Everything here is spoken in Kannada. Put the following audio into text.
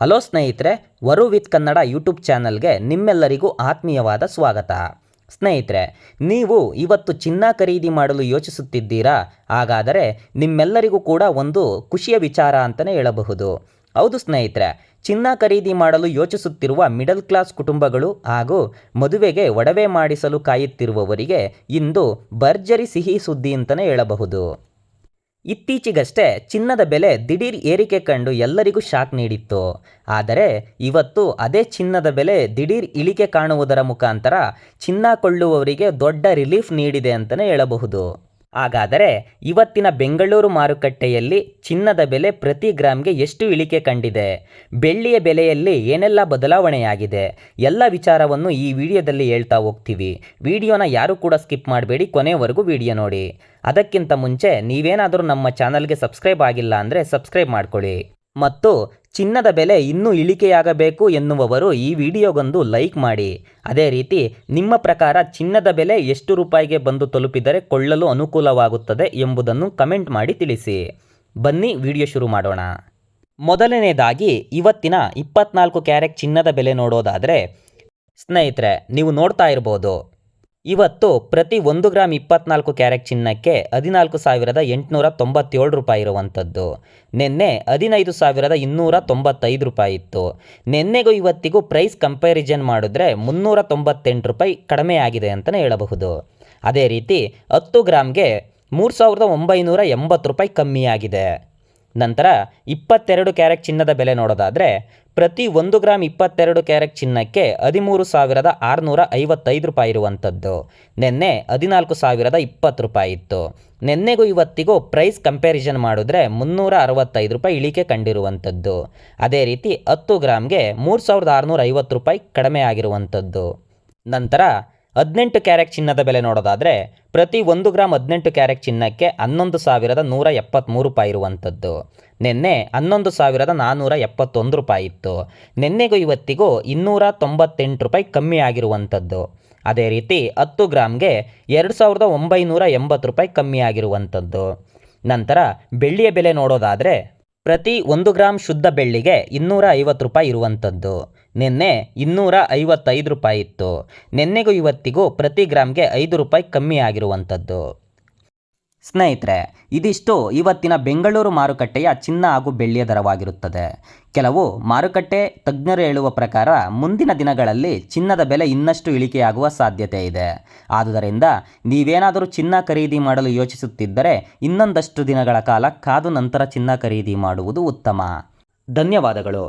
ಹಲೋ ಸ್ನೇಹಿತರೆ, ವರು ವಿತ್ ಕನ್ನಡ ಯೂಟ್ಯೂಬ್ ಚಾನಲ್ಗೆ ನಿಮ್ಮೆಲ್ಲರಿಗೂ ಆತ್ಮೀಯವಾದ ಸ್ವಾಗತ. ಸ್ನೇಹಿತರೆ, ನೀವು ಇವತ್ತು ಚಿನ್ನ ಖರೀದಿ ಮಾಡಲು ಯೋಚಿಸುತ್ತಿದ್ದೀರಾ? ಹಾಗಾದರೆ ನಿಮ್ಮೆಲ್ಲರಿಗೂ ಕೂಡ ಒಂದು ಖುಷಿಯ ವಿಚಾರ ಅಂತಲೇ ಹೇಳಬಹುದು. ಹೌದು ಸ್ನೇಹಿತರೆ, ಚಿನ್ನ ಖರೀದಿ ಮಾಡಲು ಯೋಚಿಸುತ್ತಿರುವ ಮಿಡಲ್ ಕ್ಲಾಸ್ ಕುಟುಂಬಗಳು ಹಾಗೂ ಮದುವೆಗೆ ಒಡವೆ ಮಾಡಿಸಲು ಕಾಯುತ್ತಿರುವವರಿಗೆ ಇಂದು ಭರ್ಜರಿ ಸಿಹಿ ಸುದ್ದಿ ಅಂತಲೇ ಹೇಳಬಹುದು. ಇತ್ತೀಚೆಗಷ್ಟೇ ಚಿನ್ನದ ಬೆಲೆ ದಿಢೀರ್ ಏರಿಕೆ ಕಂಡು ಎಲ್ಲರಿಗೂ ಶಾಕ್ ನೀಡಿತ್ತು. ಆದರೆ ಇವತ್ತು ಅದೇ ಚಿನ್ನದ ಬೆಲೆ ದಿಢೀರ್ ಇಳಿಕೆ ಕಾಣುವುದರ ಮುಖಾಂತರ ಚಿನ್ನ ಕೊಳ್ಳುವವರಿಗೆ ದೊಡ್ಡ ರಿಲೀಫ್ ನೀಡಿದೆ ಅಂತಲೇ ಹೇಳಬಹುದು. ಹಾಗಾದರೆ ಇವತ್ತಿನ ಬೆಂಗಳೂರು ಮಾರುಕಟ್ಟೆಯಲ್ಲಿ ಚಿನ್ನದ ಬೆಲೆ ಪ್ರತಿ ಗ್ರಾಮ್ಗೆ ಎಷ್ಟು ಇಳಿಕೆ ಕಂಡಿದೆ, ಬೆಳ್ಳಿಯ ಬೆಲೆಯಲ್ಲಿ ಏನೆಲ್ಲ ಬದಲಾವಣೆಯಾಗಿದೆ, ಎಲ್ಲ ವಿಚಾರವನ್ನು ಈ ವಿಡಿಯೋದಲ್ಲಿ ಹೇಳ್ತಾ ಹೋಗ್ತೀವಿ. ವಿಡಿಯೋನ ಯಾರು ಕೂಡ ಸ್ಕಿಪ್ ಮಾಡಬೇಡಿ, ಕೊನೆಯವರೆಗೂ ವಿಡಿಯೋ ನೋಡಿ. ಅದಕ್ಕಿಂತ ಮುಂಚೆ ನೀವೇನಾದರೂ ನಮ್ಮ ಚಾನಲ್ಗೆ ಸಬ್ಸ್ಕ್ರೈಬ್ ಆಗಿಲ್ಲ ಅಂದರೆ ಸಬ್ಸ್ಕ್ರೈಬ್ ಮಾಡ್ಕೊಳ್ಳಿ. ಮತ್ತು ಚಿನ್ನದ ಬೆಲೆ ಇನ್ನೂ ಇಳಿಕೆಯಾಗಬೇಕು ಎನ್ನುವವರು ಈ ವಿಡಿಯೋಗೊಂದು ಲೈಕ್ ಮಾಡಿ. ಅದೇ ರೀತಿ ನಿಮ್ಮ ಪ್ರಕಾರ ಚಿನ್ನದ ಬೆಲೆ ಎಷ್ಟು ರೂಪಾಯಿಗೆ ಬಂದು ತಲುಪಿದರೆ ಕೊಳ್ಳಲು ಅನುಕೂಲವಾಗುತ್ತದೆ ಎಂಬುದನ್ನು ಕಮೆಂಟ್ ಮಾಡಿ ತಿಳಿಸಿ. ಬನ್ನಿ ವಿಡಿಯೋ ಶುರು ಮಾಡೋಣ. ಮೊದಲನೇದಾಗಿ ಇವತ್ತಿನ 24 ಕ್ಯಾರೆಟ್ ಚಿನ್ನದ ಬೆಲೆ ನೋಡೋದಾದರೆ ಸ್ನೇಹಿತರೆ, ನೀವು ನೋಡ್ತಾ ಇರ್ಬೋದು, ಇವತ್ತು ಪ್ರತಿ 1 ಗ್ರಾಮ್ 24 ಕ್ಯಾರೆಟ್ ಚಿನ್ನಕ್ಕೆ 14,897 ರೂಪಾಯಿ ಇರುವಂಥದ್ದು. ನಿನ್ನೆ 15,295 ರೂಪಾಯಿ ಇತ್ತು. ನಿನ್ನೆಗೂ ಇವತ್ತಿಗೂ ಪ್ರೈಸ್ ಕಂಪ್ಯಾರಿಸನ್ ಮಾಡಿದ್ರೆ 398 ರೂಪಾಯಿ ಕಡಿಮೆ ಆಗಿದೆ ಅಂತಲೇ ಹೇಳಬಹುದು. ಅದೇ ರೀತಿ 10 ಗ್ರಾಮ್ಗೆ 3,980 ರೂಪಾಯಿ ಕಮ್ಮಿಯಾಗಿದೆ. ನಂತರ 22 ಕ್ಯಾರೆಟ್ ಚಿನ್ನದ ಬೆಲೆ ನೋಡೋದಾದರೆ ಪ್ರತಿ 1 ಗ್ರಾಮ್ 22 ಕ್ಯಾರೆಟ್ ಚಿನ್ನಕ್ಕೆ 13,655 ರೂಪಾಯಿ ಇರುವಂಥದ್ದು. ನಿನ್ನೆ 14,020 ರೂಪಾಯಿ ಇತ್ತು. ನಿನ್ನೆಗೂ ಇವತ್ತಿಗೂ ಪ್ರೈಸ್ ಕಂಪ್ಯಾರಿಸನ್ ಮಾಡಿದ್ರೆ 365 ರೂಪಾಯಿ ಇಳಿಕೆ ಕಂಡಿರುವಂಥದ್ದು. ಅದೇ ರೀತಿ 10 ಗ್ರಾಮ್ಗೆ 3,650 ರೂಪಾಯಿ ಕಡಿಮೆ ಆಗಿರುವಂಥದ್ದು. ನಂತರ 18 ಕ್ಯಾರೆಟ್ ಚಿನ್ನದ ಬೆಲೆ ನೋಡೋದಾದರೆ ಪ್ರತಿ 1 ಗ್ರಾಮ್ 18 ಕ್ಯಾರೆಟ್ ಚಿನ್ನಕ್ಕೆ 11,173 ರೂಪಾಯಿ ಇರುವಂಥದ್ದು. ನಿನ್ನೆ 11,471 ರೂಪಾಯಿ ಇತ್ತು. ನಿನ್ನೆಗೂ ಇವತ್ತಿಗೂ 298 ರೂಪಾಯಿ ಕಮ್ಮಿ ಆಗಿರುವಂಥದ್ದು. ಅದೇ ರೀತಿ 10 ಗ್ರಾಮ್ಗೆ 2,980 ರೂಪಾಯಿ ಕಮ್ಮಿ ಆಗಿರುವಂಥದ್ದು. ನಂತರ ಬೆಳ್ಳಿಯ ಬೆಲೆ ನೋಡೋದಾದರೆ ಪ್ರತಿ 1 ಗ್ರಾಮ್ ಶುದ್ಧ ಬೆಳ್ಳಿಗೆ 250 ರೂಪಾಯಿ ಇರುವಂಥದ್ದು. ನಿನ್ನೆ 255 ರೂಪಾಯಿ ಇತ್ತು. ನಿನ್ನೆಗೂ ಇವತ್ತಿಗೂ ಪ್ರತಿ ಗ್ರಾಮ್ಗೆ 5 ರೂಪಾಯಿ ಕಮ್ಮಿ ಆಗಿರುವಂಥದ್ದು. ಸ್ನೇಹಿತರೆ, ಇದಿಷ್ಟು ಇವತ್ತಿನ ಬೆಂಗಳೂರು ಮಾರುಕಟ್ಟೆಯ ಚಿನ್ನ ಹಾಗೂ ಬೆಳ್ಳಿಯ ದರವಾಗಿರುತ್ತದೆ. ಕೆಲವು ಮಾರುಕಟ್ಟೆ ತಜ್ಞರು ಹೇಳುವ ಪ್ರಕಾರ ಮುಂದಿನ ದಿನಗಳಲ್ಲಿ ಚಿನ್ನದ ಬೆಲೆ ಇನ್ನಷ್ಟು ಇಳಿಕೆಯಾಗುವ ಸಾಧ್ಯತೆ ಇದೆ. ಆದುದರಿಂದ ನೀವೇನಾದರೂ ಚಿನ್ನ ಖರೀದಿ ಮಾಡಲು ಯೋಚಿಸುತ್ತಿದ್ದರೆ ಇನ್ನೊಂದಷ್ಟು ದಿನಗಳ ಕಾಲ ಕಾದು ನಂತರ ಚಿನ್ನ ಖರೀದಿ ಮಾಡುವುದು ಉತ್ತಮ. ಧನ್ಯವಾದಗಳು.